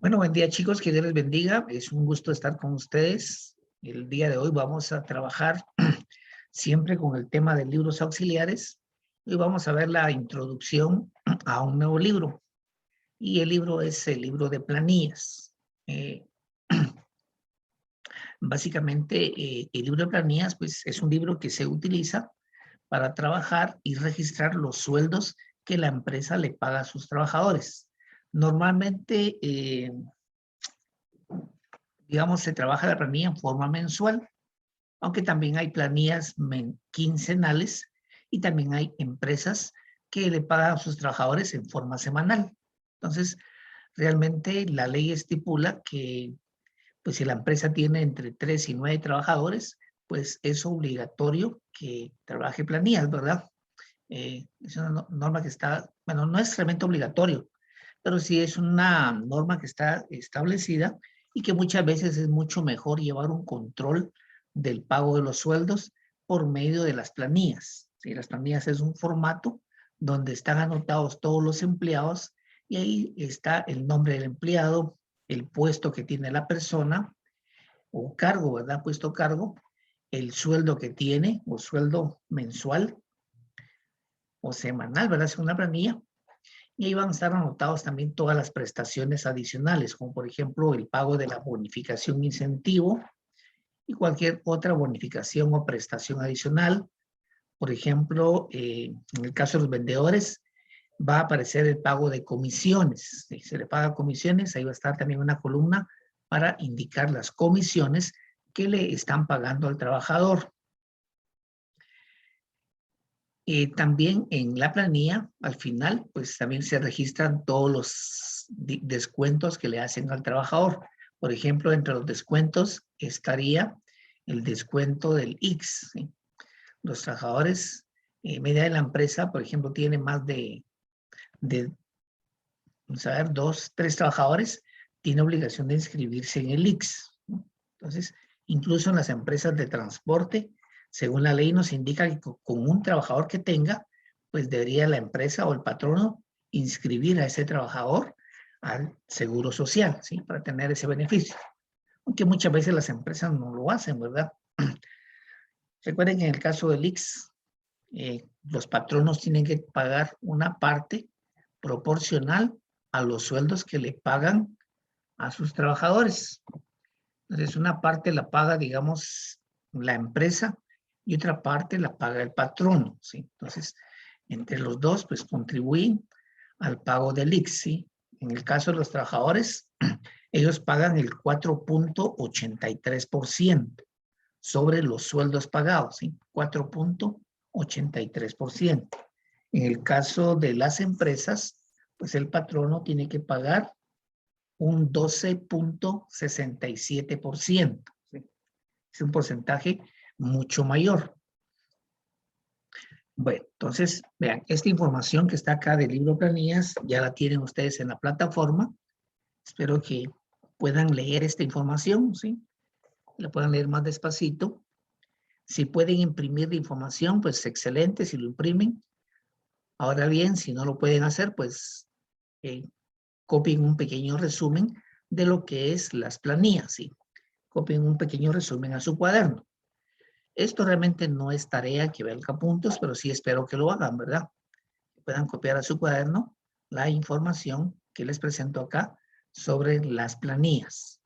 Bueno, buen día chicos, que Dios les bendiga. Es un gusto estar con ustedes. El día de hoy vamos a trabajar siempre con el tema de libros auxiliares. Hoy vamos a ver la introducción a un nuevo libro. Y el libro es el libro de planillas. Eh, Básicamente, el libro de planillas pues, es un libro que se utiliza para trabajar y registrar los sueldos que la empresa le paga a sus trabajadores. Normalmente, digamos, se trabaja la planilla en forma mensual, aunque también hay planillas quincenales y también hay empresas que le pagan a sus trabajadores en forma semanal. Entonces, realmente la ley estipula que pues si la empresa tiene entre 3 y 9 trabajadores, pues es obligatorio que trabaje planillas, ¿verdad? Es una norma que está, bueno, no es realmente obligatorio, pero sí es una norma que está establecida y que muchas veces es mucho mejor llevar un control del pago de los sueldos por medio de las planillas. ¿Sí? Las planillas es un formato donde están anotados todos los empleados y ahí está el nombre del empleado, el puesto que tiene la persona o cargo, ¿verdad? Puesto cargo, el sueldo que tiene o sueldo mensual o semanal, ¿verdad? Es una planilla. Y ahí van a estar anotados también todas las prestaciones adicionales, como por ejemplo el pago de la bonificación incentivo y cualquier otra bonificación o prestación adicional. Por ejemplo, en el caso de los vendedores, va a aparecer el pago de comisiones. Si se le paga comisiones, ahí va a estar también una columna para indicar las comisiones que le están pagando al trabajador. También en la planilla, al final, pues también se registran todos los descuentos que le hacen al trabajador. Por ejemplo, entre los descuentos estaría el descuento del X. ¿Sí? Los trabajadores, media de la empresa, por ejemplo, tiene más de vamos a ver, 2, 3 trabajadores, tiene obligación de inscribirse en el X. ¿No? Entonces, incluso en las empresas de transporte, según la ley nos indica que con un trabajador que tenga, pues debería la empresa o el patrono inscribir a ese trabajador al seguro social, ¿sí? Para tener ese beneficio. Aunque muchas veces las empresas no lo hacen, ¿verdad? Recuerden que en el caso del X, los patronos tienen que pagar una parte proporcional a los sueldos que le pagan a sus trabajadores. Entonces, una parte la paga, digamos, la empresa y otra parte la paga el patrono, ¿sí? Entonces, entre los dos, pues contribuyen al pago del ICSI. En el caso de los trabajadores, ellos pagan el 4.83% sobre los sueldos pagados, ¿sí? 4.83%. En el caso de las empresas, pues el patrono tiene que pagar un 12.67%. ¿Sí? Es un porcentaje mucho mayor. Bueno, entonces, vean, esta información que está acá del libro Planillas, ya la tienen ustedes en la plataforma. Espero que puedan leer esta información, ¿sí? La puedan leer más despacito. Si pueden imprimir la información, pues excelente, si lo imprimen. Ahora bien, si no lo pueden hacer, pues copien un pequeño resumen de lo que es las planillas, ¿sí? Copien un pequeño resumen a su cuaderno. Esto realmente no es tarea que valga puntos, pero sí espero que lo hagan, ¿verdad? Que puedan copiar a su cuaderno la información que les presento acá sobre las planillas.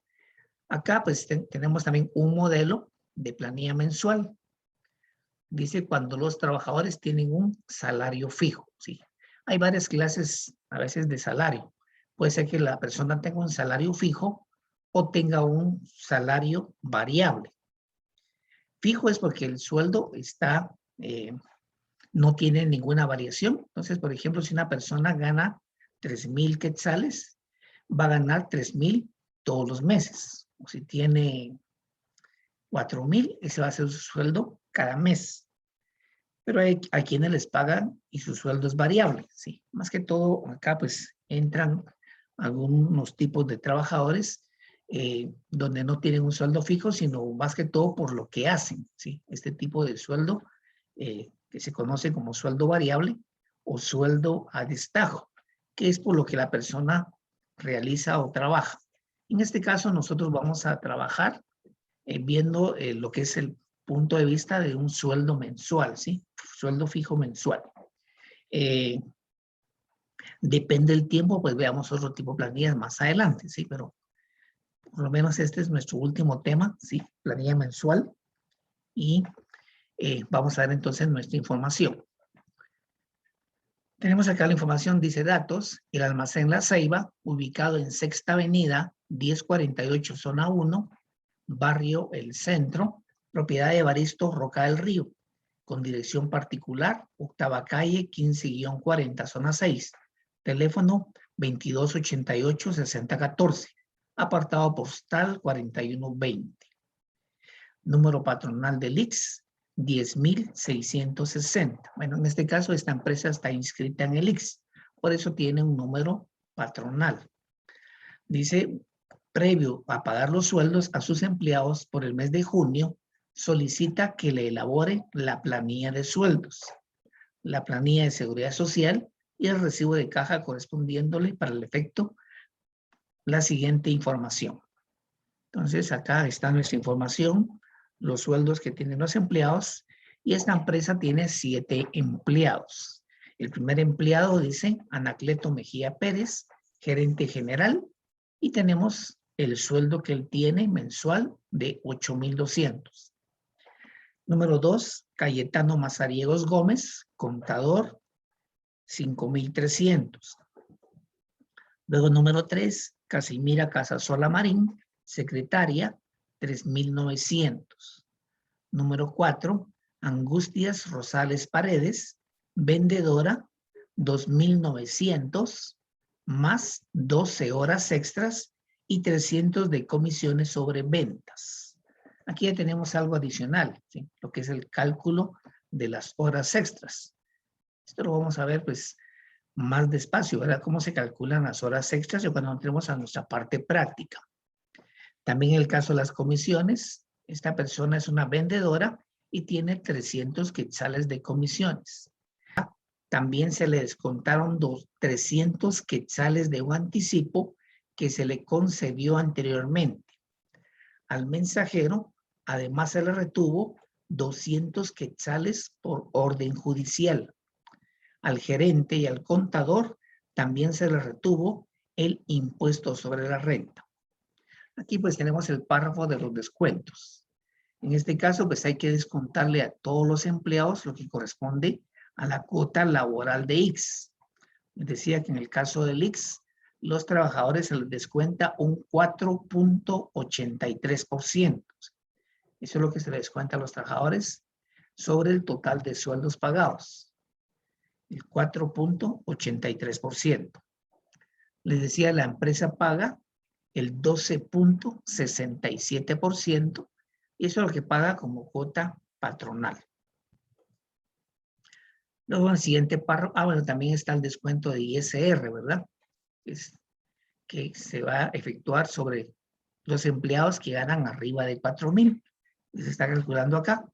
Acá pues tenemos también un modelo de planilla mensual. Dice cuando los trabajadores tienen un salario fijo, ¿sí? Hay varias clases a veces de salario. Puede ser que la persona tenga un salario fijo o tenga un salario variable. Fijo es porque el sueldo está, no tiene ninguna variación. Entonces, por ejemplo, si una persona gana 3,000 quetzales, va a ganar 3,000 todos los meses. O si tiene 4,000, ese va a ser su sueldo cada mes. Pero hay a quienes les pagan y su sueldo es variable, ¿sí? Más que todo, acá pues entran algunos tipos de trabajadores donde no tienen un sueldo fijo, sino más que todo por lo que hacen, ¿sí? Este tipo de sueldo que se conoce como sueldo variable o sueldo a destajo, que es por lo que la persona realiza o trabaja. En este caso, nosotros vamos a trabajar viendo lo que es el punto de vista de un sueldo mensual, ¿sí? Sueldo fijo mensual. Depende del tiempo, pues veamos otro tipo de planillas más adelante, ¿sí? Pero por lo menos este es nuestro último tema, ¿sí? Planilla mensual. Y vamos a ver entonces nuestra información. Tenemos acá la información, dice datos, el almacén La Ceiba, ubicado en Sexta Avenida, 1048, zona 1, barrio El Centro, propiedad de Evaristo Roca del Río, con dirección particular, octava calle, 15-40, zona 6, teléfono 2288-6014, apartado postal 4120. Número patronal del IX, 10.660. Bueno, en este caso esta empresa está inscrita en el IX, por eso tiene un número patronal. Dice, previo a pagar los sueldos a sus empleados por el mes de junio, solicita que le elabore la planilla de sueldos, la planilla de seguridad social y el recibo de caja correspondiéndole para el efecto la siguiente información. Entonces acá está nuestra información, los sueldos que tienen los empleados, y esta empresa tiene 7 empleados. El primer empleado dice Anacleto Mejía Pérez, gerente general, y tenemos el sueldo que él tiene mensual de 8.200. Número 2, Cayetano Mazariegos Gómez, contador, 5.300. Luego número 3, Casimira Casasola Marín, secretaria, 3.900. Número 4, Angustias Rosales Paredes, vendedora, 2.900, más 12 horas extras y 300 de comisiones sobre ventas. Aquí ya tenemos algo adicional, ¿sí? Lo que es el cálculo de las horas extras. Esto lo vamos a ver pues más despacio, ¿verdad? Cómo se calculan las horas extras y cuando entremos a nuestra parte práctica. También en el caso de las comisiones, esta persona es una vendedora y tiene 300 quetzales de comisiones. También se le descontaron 300 quetzales de un anticipo que se le concedió anteriormente. Al mensajero, además se le retuvo 200 quetzales por orden judicial. Al gerente y al contador también se le retuvo el impuesto sobre la renta. Aquí pues tenemos el párrafo de los descuentos. En este caso pues hay que descontarle a todos los empleados lo que corresponde a la cuota laboral de X. Les decía que en el caso del X, los trabajadores se les descuenta un 4.83%. Eso es lo que se les descuenta a los trabajadores sobre el total de sueldos pagados. El 4.83%. Les decía, la empresa paga el 12.67% y eso es lo que paga como cuota patronal. Luego en el siguiente párrafo, bueno, también está el descuento de ISR, ¿verdad? Que se va a efectuar sobre los empleados que ganan arriba de 4.000. Se está calculando acá.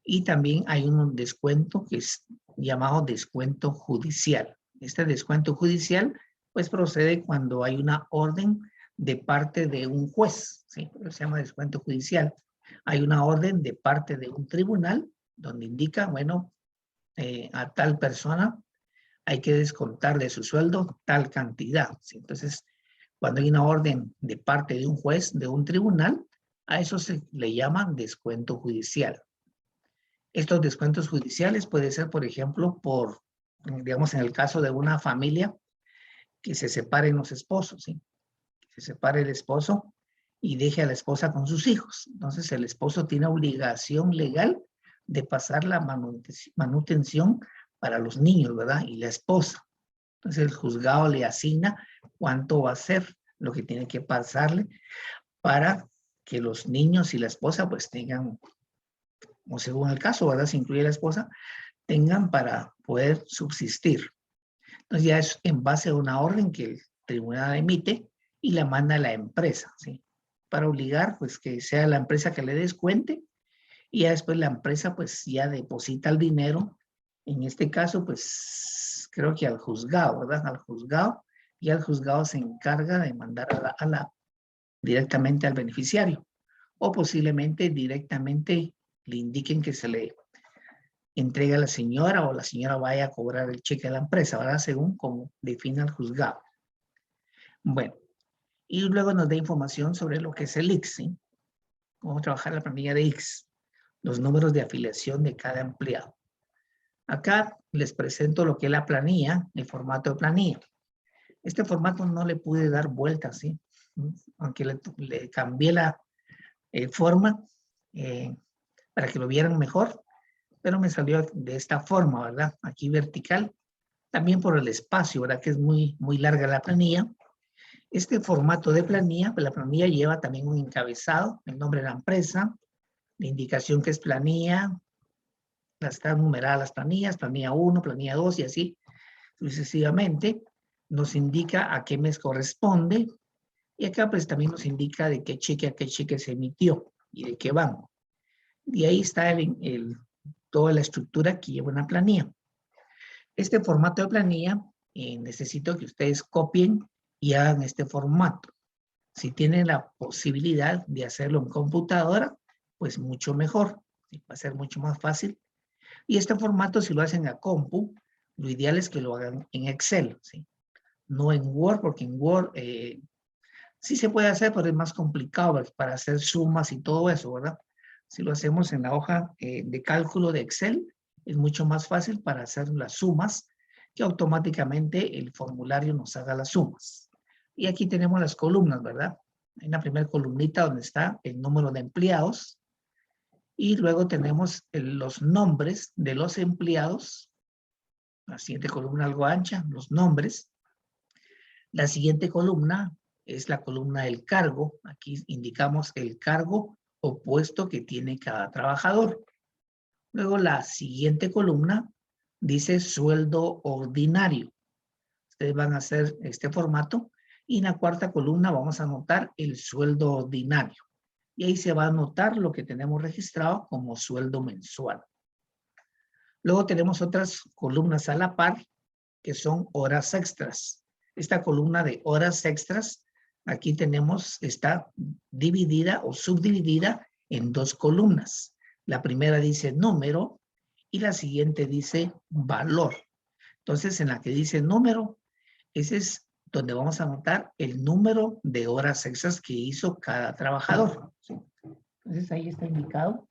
Y también hay un descuento que es llamado descuento judicial. Este descuento judicial pues procede cuando hay una orden de parte de un juez, ¿sí? Se llama descuento judicial. Hay una orden de parte de un tribunal donde indica, bueno, a tal persona hay que descontar de su sueldo tal cantidad, ¿sí? Entonces, cuando hay una orden de parte de un juez, de un tribunal, a eso se le llama descuento judicial. Estos descuentos judiciales puede ser, por ejemplo, por, digamos, en el caso de una familia que se separen los esposos, ¿sí? Que se separe el esposo y deje a la esposa con sus hijos. Entonces, el esposo tiene obligación legal de pasar la manutención para los niños, ¿verdad? Y la esposa. Entonces, el juzgado le asigna cuánto va a ser lo que tiene que pasarle para que los niños y la esposa pues tengan, o según el caso, ¿verdad? Si incluye la esposa, tengan para poder subsistir. Entonces ya es en base a una orden que el tribunal emite y la manda a la empresa, ¿sí? Para obligar pues que sea la empresa que le descuente y ya después la empresa pues ya deposita el dinero, en este caso pues creo que al juzgado, ¿verdad? Al juzgado, y al juzgado se encarga de mandar a la directamente al beneficiario o posiblemente directamente le indiquen que se le entregue a la señora o la señora vaya a cobrar el cheque a la empresa, ¿verdad? Según como defina el juzgado. Bueno, y luego nos da información sobre lo que es el IX, ¿sí? Cómo trabajar la planilla de IX, los números de afiliación de cada empleado. Acá les presento lo que es la planilla, el formato de planilla. Este formato no le pude dar vueltas, ¿sí? Aunque le cambié la forma para que lo vieran mejor, pero me salió de esta forma, ¿verdad? Aquí vertical, también por el espacio, ¿verdad? Que es muy larga la planilla. Este formato de planilla, pues la planilla lleva también un encabezado, el nombre de la empresa, la indicación que es planilla, están numeradas las planillas, planilla 1, planilla 2 y así sucesivamente. Nos indica a qué mes corresponde y acá pues también nos indica de qué cheque a qué cheque se emitió y de qué banco. Y ahí está toda la estructura que lleva una planilla. Este formato de planilla necesito que ustedes copien y hagan este formato. Si tienen la posibilidad de hacerlo en computadora, pues mucho mejor. ¿Sí? Va a ser mucho más fácil. Y este formato, si lo hacen a compu, lo ideal es que lo hagan en Excel, ¿sí? No en Word, porque en Word sí se puede hacer, pero es más complicado para hacer sumas y todo eso, ¿verdad? Si lo hacemos en la hoja de cálculo de Excel, es mucho más fácil para hacer las sumas, que automáticamente el formulario nos haga las sumas. Y aquí tenemos las columnas, ¿verdad? En la primera columnita donde está el número de empleados, y luego tenemos los nombres de los empleados. La siguiente columna algo ancha, los nombres. La siguiente columna es la columna del cargo. Aquí indicamos el cargo o puesto que tiene cada trabajador. Luego la siguiente columna dice sueldo ordinario. Ustedes van a hacer este formato y en la cuarta columna vamos a anotar el sueldo ordinario. Y ahí se va a anotar lo que tenemos registrado como sueldo mensual. Luego tenemos otras columnas a la par que son horas extras. Esta columna de horas extras, aquí tenemos, está dividida o subdividida en dos columnas. La primera dice número y la siguiente dice valor. Entonces, en la que dice número, ese es donde vamos a anotar el número de horas extras que hizo cada trabajador. ¿Sí? Entonces, ahí está indicado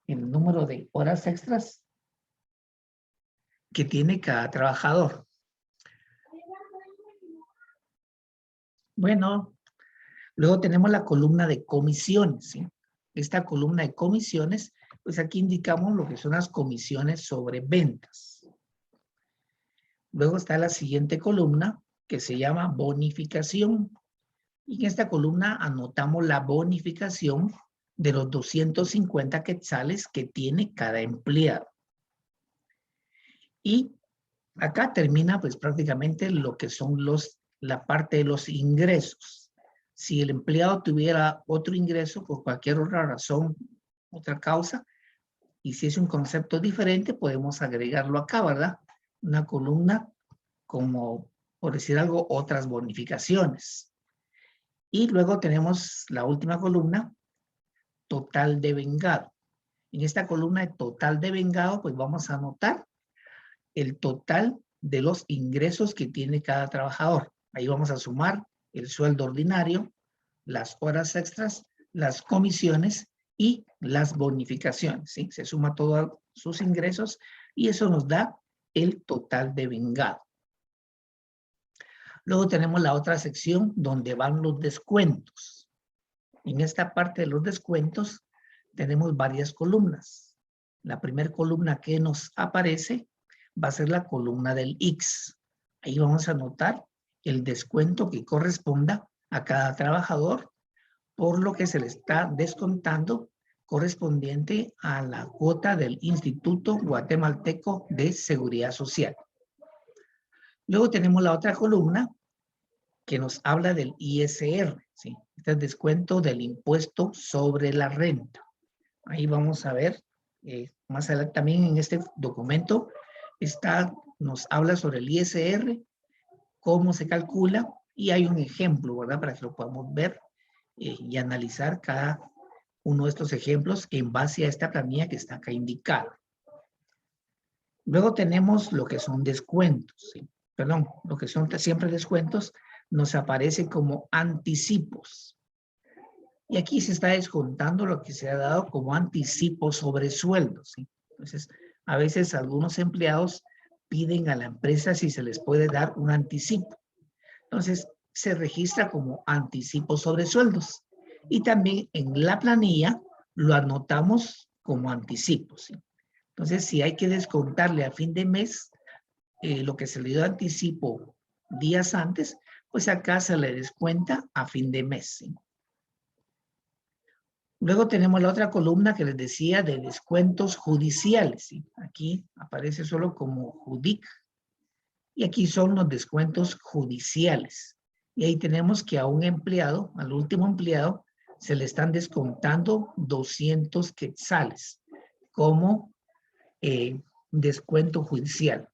el número de horas extras que tiene cada trabajador. Bueno, luego tenemos la columna de comisiones, ¿sí? Esta columna de comisiones, pues aquí indicamos lo que son las comisiones sobre ventas. Luego está la siguiente columna que se llama bonificación. Y en esta columna anotamos la bonificación de los 250 quetzales que tiene cada empleado. Y acá termina pues prácticamente lo que son la parte de los ingresos. Si el empleado tuviera otro ingreso por cualquier otra razón, otra causa, y si es un concepto diferente, podemos agregarlo acá, ¿verdad? Una columna como, por decir algo, otras bonificaciones. Y luego tenemos la última columna, total de vengado. En esta columna de total de vengado, pues vamos a anotar el total de los ingresos que tiene cada trabajador. Ahí vamos a sumar el sueldo ordinario, las horas extras, las comisiones y las bonificaciones. ¿Sí? Se suma todos sus ingresos y eso nos da el total de vengado. Luego tenemos la otra sección donde van los descuentos. En esta parte de los descuentos tenemos varias columnas. La primera columna que nos aparece va a ser la columna del X. Ahí vamos a anotar el descuento que corresponda a cada trabajador por lo que se le está descontando correspondiente a la cuota del Instituto Guatemalteco de Seguridad Social. Luego tenemos la otra columna que nos habla del ISR, ¿sí? Este es descuento del impuesto sobre la renta. Ahí vamos a ver, más adelante también en este documento nos habla sobre el ISR, cómo se calcula, y hay un ejemplo, ¿verdad? Para que lo podamos ver y analizar cada uno de estos ejemplos en base a esta planilla que está acá indicada. Luego tenemos lo que son descuentos, ¿sí? Perdón, lo que son siempre descuentos nos aparece como anticipos. Y aquí se está descontando lo que se ha dado como anticipo sobre sueldos, ¿sí? Entonces, a veces algunos empleados piden a la empresa si se les puede dar un anticipo. Entonces, se registra como anticipo sobre sueldos. Y también en la planilla lo anotamos como anticipo, ¿sí? Entonces, si hay que descontarle a fin de mes lo que se le dio de anticipo días antes, pues acá se le descuenta a fin de mes, ¿sí? Luego tenemos la otra columna que les decía de descuentos judiciales, ¿sí? Aquí aparece solo como JUDIC. Y aquí son los descuentos judiciales. Y ahí tenemos que a un empleado, al último empleado, se le están descontando 200 quetzales como descuento judicial.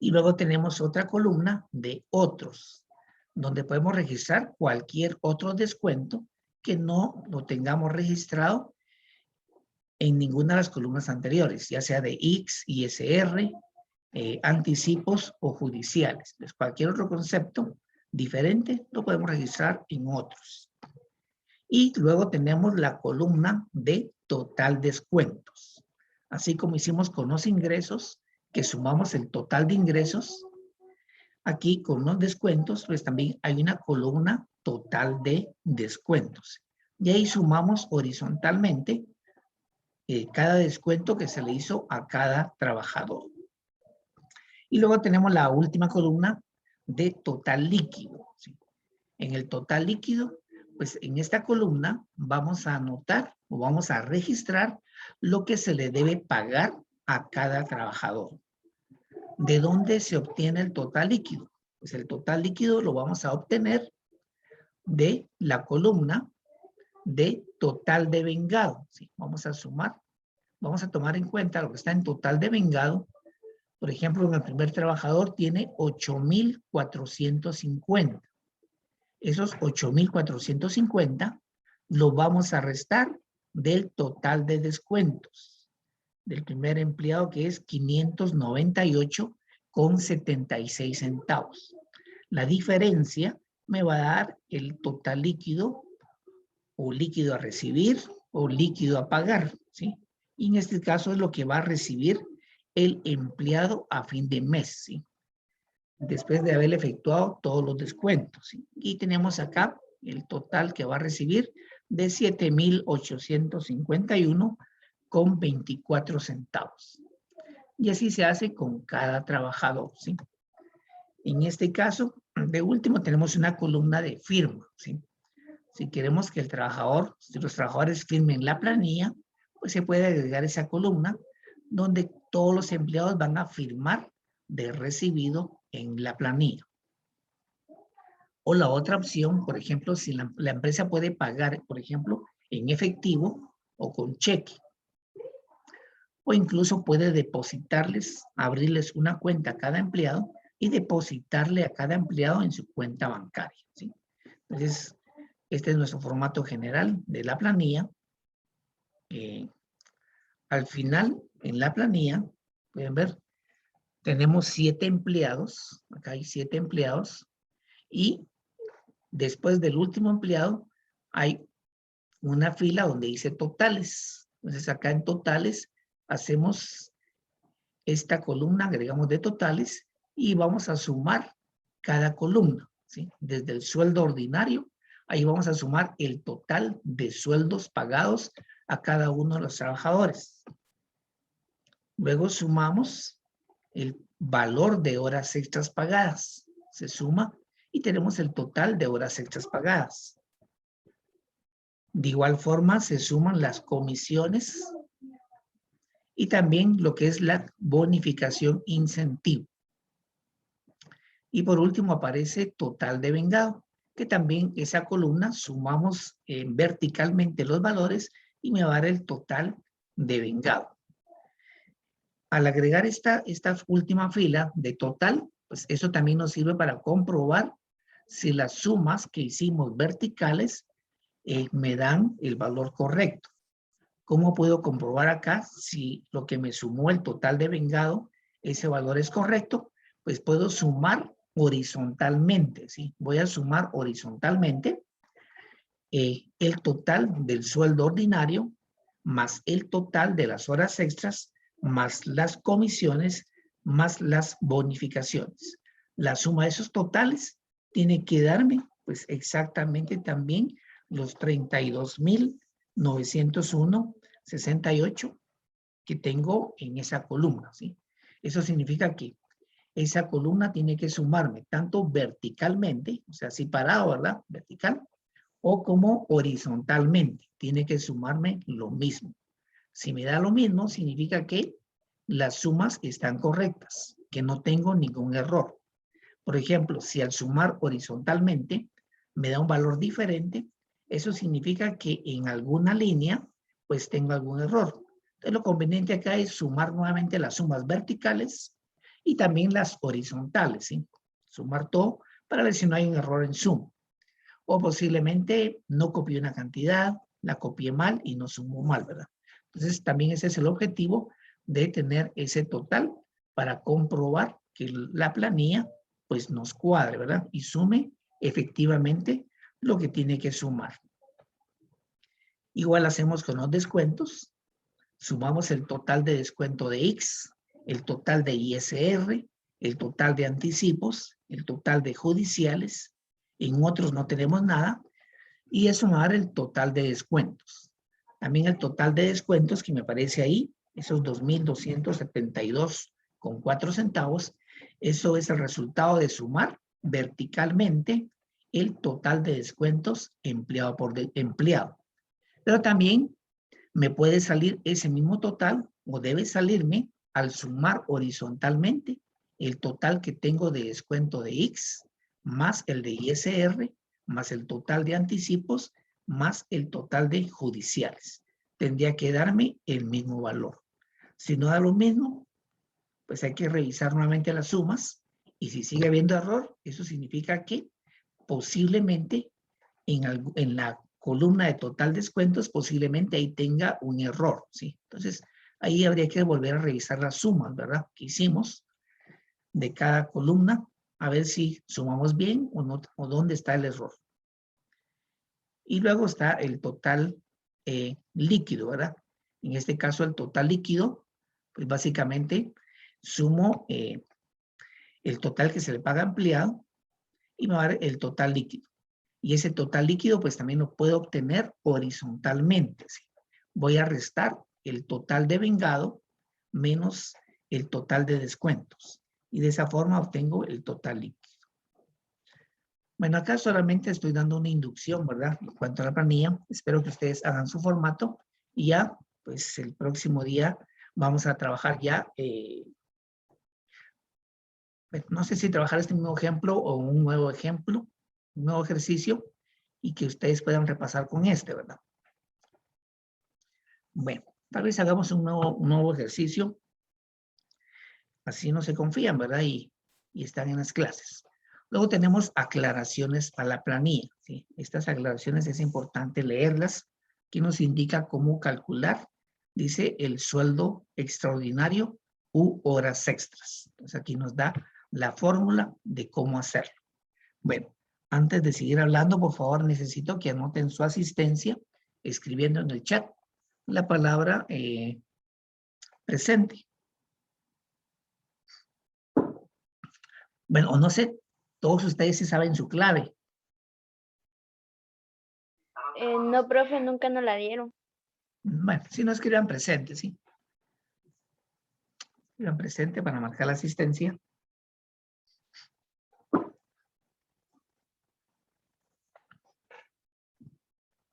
Y luego tenemos otra columna de otros, donde podemos registrar cualquier otro descuento que no lo tengamos registrado en ninguna de las columnas anteriores, ya sea de X, ISR, anticipos o judiciales. Entonces, cualquier otro concepto diferente lo podemos registrar en otros. Y luego tenemos la columna de total descuentos. Así como hicimos con los ingresos, que sumamos el total de ingresos, aquí con los descuentos, pues también hay una columna total de descuentos. Y ahí sumamos horizontalmente cada descuento que se le hizo a cada trabajador. Y luego tenemos la última columna de total líquido, ¿sí? En el total líquido, pues en esta columna vamos a anotar o vamos a registrar lo que se le debe pagar a cada trabajador. ¿De dónde se obtiene el total líquido? Pues el total líquido lo vamos a obtener de la columna de total devengado, ¿sí? Vamos a sumar, vamos a tomar en cuenta lo que está en total devengado. Por ejemplo, en el primer trabajador tiene 8,450. Esos 8,450 lo vamos a restar del total de descuentos del primer empleado, que es 598,76 centavos. La diferencia me va a dar el total líquido o líquido a recibir o líquido a pagar, ¿sí? Y en este caso es lo que va a recibir el empleado a fin de mes, ¿sí? Después de haber efectuado todos los descuentos, ¿sí? Y tenemos acá el total que va a recibir de 7,851,24 centavos. Y así se hace con cada trabajador, ¿sí? En este caso, de último, tenemos una columna de firma, ¿sí? Si queremos que el trabajador, si los trabajadores firmen la planilla, pues se puede agregar esa columna donde todos los empleados van a firmar de recibido en la planilla. O la otra opción, por ejemplo, si la empresa puede pagar, por ejemplo, en efectivo o con cheque. O incluso puede depositarles, abrirles una cuenta a cada empleado y depositarle a cada empleado en su cuenta bancaria, ¿sí? Entonces, este es nuestro formato general de la planilla. Al final, en la planilla, pueden ver, tenemos 7 empleados. Acá hay 7 empleados. Y después del último empleado, hay una fila donde dice totales. Entonces, acá en totales, hacemos esta columna, agregamos de totales y vamos a sumar cada columna, ¿sí? Desde el sueldo ordinario, ahí vamos a sumar el total de sueldos pagados a cada uno de los trabajadores. Luego sumamos el valor de horas extras pagadas. Se suma y tenemos el total de horas extras pagadas. De igual forma se suman las comisiones y también lo que es la bonificación incentivo. Y por último aparece total devengado, que también esa columna sumamos verticalmente los valores y me va a dar el total devengado. Al agregar esta última fila de total, pues eso también nos sirve para comprobar si las sumas que hicimos verticales me dan el valor correcto. ¿Cómo puedo comprobar acá si lo que me sumó el total de vengado, ese valor es correcto? Pues puedo sumar horizontalmente, ¿sí? Voy a sumar horizontalmente el total del sueldo ordinario más el total de las horas extras más las comisiones más las bonificaciones. La suma de esos totales tiene que darme pues exactamente también los 32,901,68 que tengo en esa columna, ¿sí? Eso significa que esa columna tiene que sumarme tanto verticalmente, o sea, así parado, ¿verdad? Vertical, o como horizontalmente. Tiene que sumarme lo mismo. Si me da lo mismo, significa que las sumas están correctas, que no tengo ningún error. Por ejemplo, si al sumar horizontalmente me da un valor diferente, eso significa que en alguna línea pues tengo algún error. Entonces lo conveniente acá es sumar nuevamente las sumas verticales y también las horizontales, ¿sí? Sumar todo para ver si no hay un error en suma. O posiblemente no copié una cantidad, la copié mal y no sumo mal, ¿verdad? Entonces también ese es el objetivo de tener ese total para comprobar que la planilla pues nos cuadre, ¿verdad? Y sume efectivamente lo que tiene que sumar. Igual hacemos con los descuentos. Sumamos el total de descuento de X, el total de ISR, el total de anticipos, el total de judiciales. En otros no tenemos nada. Y es sumar el total de descuentos. También el total de descuentos que me aparece ahí, esos 2,272,4 centavos, eso es el resultado de sumar verticalmente el total de descuentos empleado por empleado. Pero también me puede salir ese mismo total o debe salirme al sumar horizontalmente el total que tengo de descuento de X más el de ISR más el total de anticipos más el total de judiciales. Tendría que darme el mismo valor. Si no da lo mismo, pues hay que revisar nuevamente las sumas y si sigue habiendo error, eso significa que posiblemente en la columna de total descuentos, posiblemente ahí tenga un error, ¿sí? Entonces, ahí habría que volver a revisar las sumas, ¿verdad? Que hicimos de cada columna, a ver si sumamos bien o no, o dónde está el error. Y luego está el total líquido, ¿verdad? En este caso, el total líquido, pues básicamente sumo el total que se le paga a empleado y me va a dar el total líquido. Y ese total líquido, pues también lo puedo obtener horizontalmente, ¿sí? Voy a restar el total de vengado menos el total de descuentos. Y de esa forma obtengo el total líquido. Bueno, acá solamente estoy dando una inducción, ¿verdad? En cuanto a la planilla, espero que ustedes hagan su formato y ya, pues el próximo día vamos a trabajar ya, no sé si trabajar este mismo ejemplo o un nuevo ejemplo, un nuevo ejercicio y que ustedes puedan repasar con este, ¿verdad? Bueno, tal vez hagamos un nuevo ejercicio, así no se confían, ¿verdad? Y están en las clases. Luego tenemos aclaraciones a la planilla, ¿sí? Estas aclaraciones es importante leerlas, que nos indica cómo calcular, dice, el sueldo extraordinario u horas extras. Entonces aquí nos da la fórmula de cómo hacerlo. Bueno, antes de seguir hablando, por favor, necesito que anoten su asistencia escribiendo en el chat la palabra presente. Bueno, o no sé, todos ustedes sí saben su clave. No, profe, nunca nos la dieron. Bueno, si no escriban presente, ¿sí? Escriban presente para marcar la asistencia.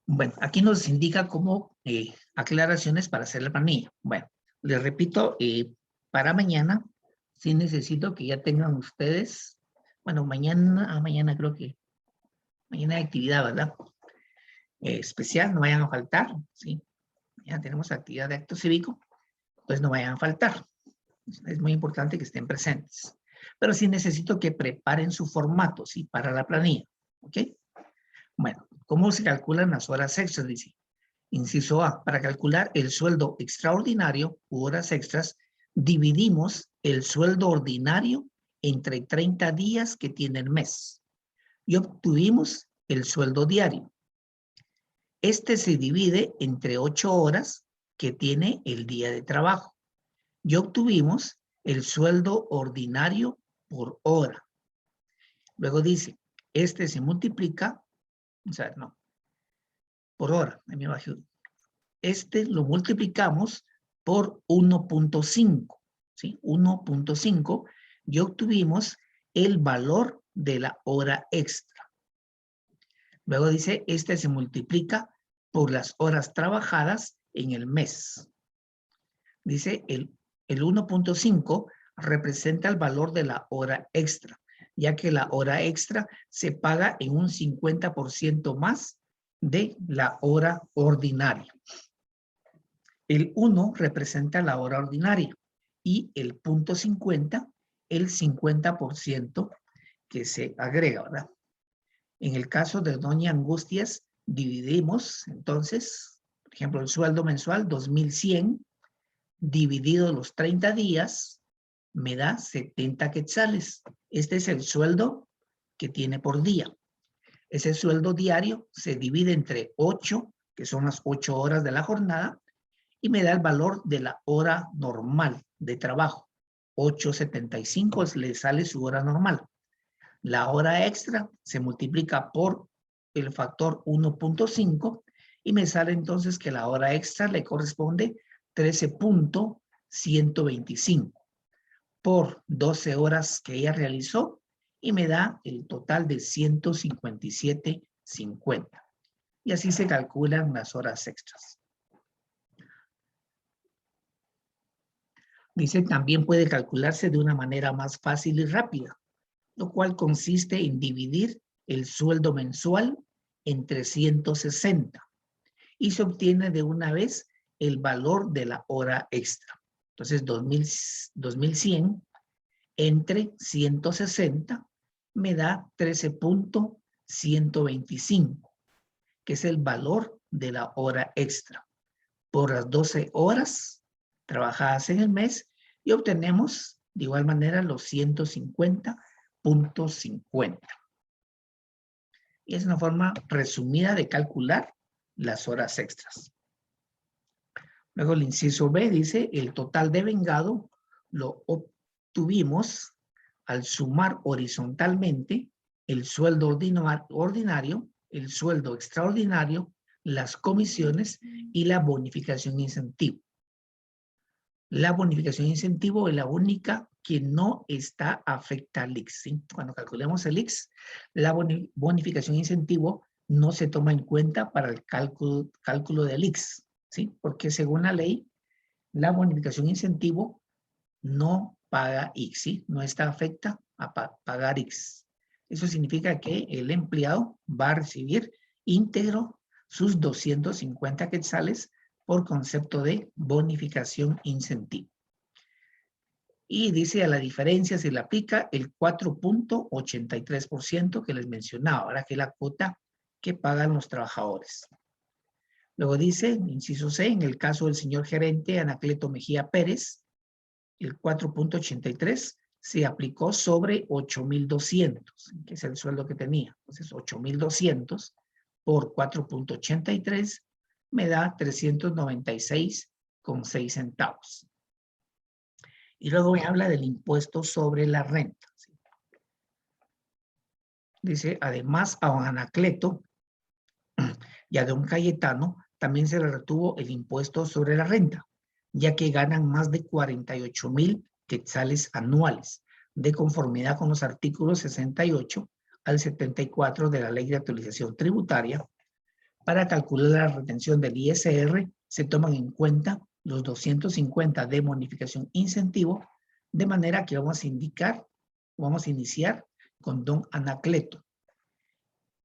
Bueno, aquí nos indica cómo aclaraciones para hacer la planilla. Bueno, les repito, para mañana, sí necesito que ya tengan ustedes, bueno, mañana creo que, mañana hay actividad, ¿verdad? Especial, no vayan a faltar, ¿sí? Ya tenemos actividad de acto cívico, pues no vayan a faltar. Es muy importante que estén presentes. Pero sí necesito que preparen su formato, ¿sí? Para la planilla, ¿ok? Bueno, ¿cómo se calculan las horas extras? Dice, inciso A, para calcular el sueldo extraordinario u horas extras, dividimos el sueldo ordinario entre 30 días que tiene el mes y obtuvimos el sueldo diario. Este se divide entre 8 horas que tiene el día de trabajo y obtuvimos el sueldo ordinario por hora. Luego dice, este se multiplica, o sea, no, por hora, me bajé. Este lo multiplicamos por 1.5, ¿sí? 1.5 y obtuvimos el valor de la hora extra. Luego dice, este se multiplica por las horas trabajadas en el mes. Dice, el 1.5 representa el valor de la hora extra, ya que la hora extra se paga en un 50% más de la hora ordinaria. El 1 representa la hora ordinaria y el punto 50, el 50% que se agrega, ¿verdad? En el caso de doña Angustias, dividimos, entonces, por ejemplo, el sueldo mensual, 2,100, dividido los 30 días, me da 70 quetzales. Este es el sueldo que tiene por día. Ese sueldo diario se divide entre 8, que son las 8 horas de la jornada, y me da el valor de la hora normal de trabajo. 8.75 le sale su hora normal. La hora extra se multiplica por el factor 1.5 y me sale entonces que la hora extra le corresponde 13.125 por 12 horas que ella realizó y me da el total de 157.50. Y así se calculan las horas extras. Dice, también puede calcularse de una manera más fácil y rápida, lo cual consiste en dividir el sueldo mensual entre 160 y se obtiene de una vez el valor de la hora extra. Entonces, 2,100 entre 160 me da 13.125, que es el valor de la hora extra por las 12 horas trabajadas en el mes y obtenemos de igual manera los 150.50. Y es una forma resumida de calcular las horas extras. Luego el inciso B dice, el total de vengado lo obtuvimos al sumar horizontalmente el sueldo ordinario, el sueldo extraordinario, las comisiones y la bonificación incentivo. La bonificación incentivo es la única que no está afecta al IX, ¿sí? Cuando calculemos el IX, la bonificación incentivo no se toma en cuenta para el cálculo del IX, ¿sí? Porque según la ley, la bonificación incentivo no paga IX, ¿sí? No está afecta a pagar IX. Eso significa que el empleado va a recibir íntegro sus 250 quetzales por concepto de bonificación incentivo. Y dice, a la diferencia se le aplica el 4.83% que les mencionaba, ahora que es la cuota que pagan los trabajadores. Luego dice, inciso C, en el caso del señor gerente Anacleto Mejía Pérez, el 4.83 se aplicó sobre 8,200, que es el sueldo que tenía. Entonces, 8,200 por 4.83 me da 396,6 centavos. Y luego me habla del impuesto sobre la renta. ¿Sí? Dice, además a don Anacleto y a don Cayetano también se le retuvo el impuesto sobre la renta, ya que ganan más de 48,000 quetzales anuales, de conformidad con los artículos 68 al 74 de la Ley de Actualización Tributaria. Para calcular la retención del ISR se toman en cuenta los 250 de bonificación incentivo, de manera que vamos a iniciar con don Anacleto.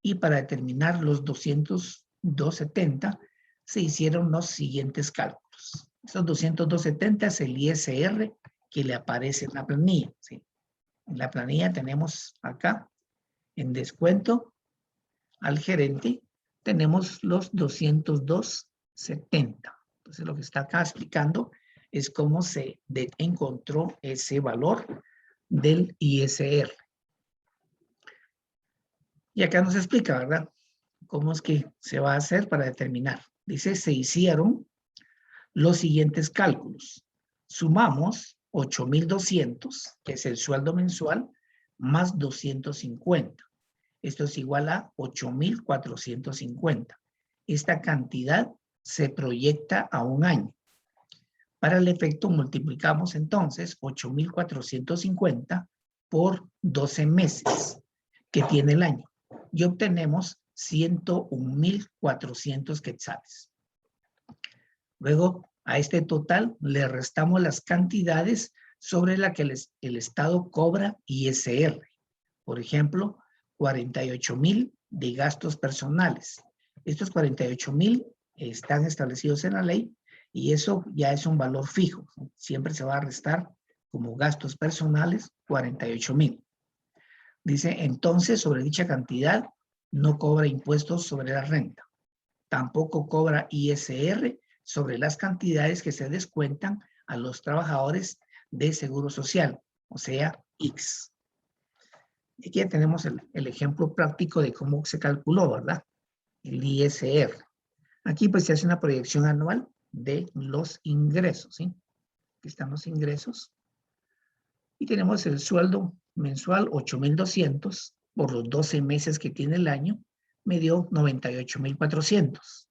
Y para determinar los 270 se hicieron los siguientes cálculos. Esos 270 es el ISR que le aparece en la planilla, ¿sí? En la planilla tenemos acá, en descuento al gerente, tenemos los 202.70. Entonces, lo que está acá explicando es cómo se encontró ese valor del ISR. Y acá nos explica, ¿verdad? Cómo es que se va a hacer para determinar. Dice, se hicieron los siguientes cálculos. Sumamos 8.200, que es el sueldo mensual, más 250. Esto es igual a 8.450. Esta cantidad se proyecta a un año. Para el efecto multiplicamos entonces 8.450 por 12 meses que tiene el año y obtenemos 101.400 quetzales. Luego a este total le restamos las cantidades sobre las que el Estado cobra ISR. Por ejemplo, 48.000 de gastos personales. Estos 48.000 están establecidos en la ley y eso ya es un valor fijo. Siempre se va a restar como gastos personales 48.000. Dice, entonces, sobre dicha cantidad no cobra impuestos sobre la renta. Tampoco cobra ISR sobre las cantidades que se descuentan a los trabajadores de Seguro Social, o sea, X. Y aquí ya tenemos el ejemplo práctico de cómo se calculó, ¿verdad? El ISR. Aquí pues se hace una proyección anual de los ingresos, ¿sí? Aquí están los ingresos. Y tenemos el sueldo mensual, 8.200 por los 12 meses que tiene el año, me dio 98.400.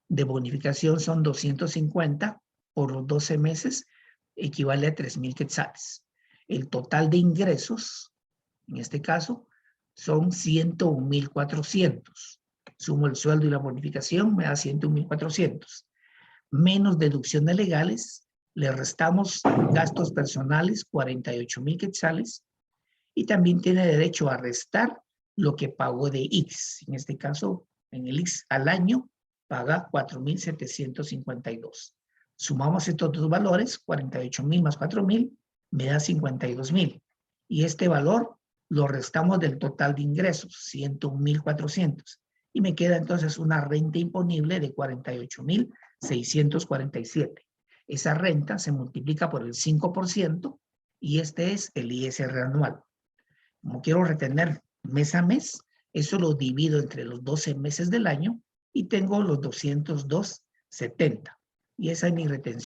De bonificación son 250 por los 12 meses, equivale a 3.000 quetzales. El total de ingresos, en este caso, son 101.400. Sumo el sueldo y la bonificación, me da 101.400. Menos deducciones legales, le restamos gastos personales, 48.000 quetzales, y también tiene derecho a restar lo que pagó de X. En este caso, en el X al año, paga 4.752. Sumamos estos dos valores, 48.000 más 4.000, me da 52.000. Y este valor lo restamos del total de ingresos, 101.400. Y me queda entonces una renta imponible de 48.647. Esa renta se multiplica por el 5% y este es el ISR anual. Como quiero retener mes a mes, eso lo divido entre los 12 meses del año y tengo los 202.70. Y esa es mi retención.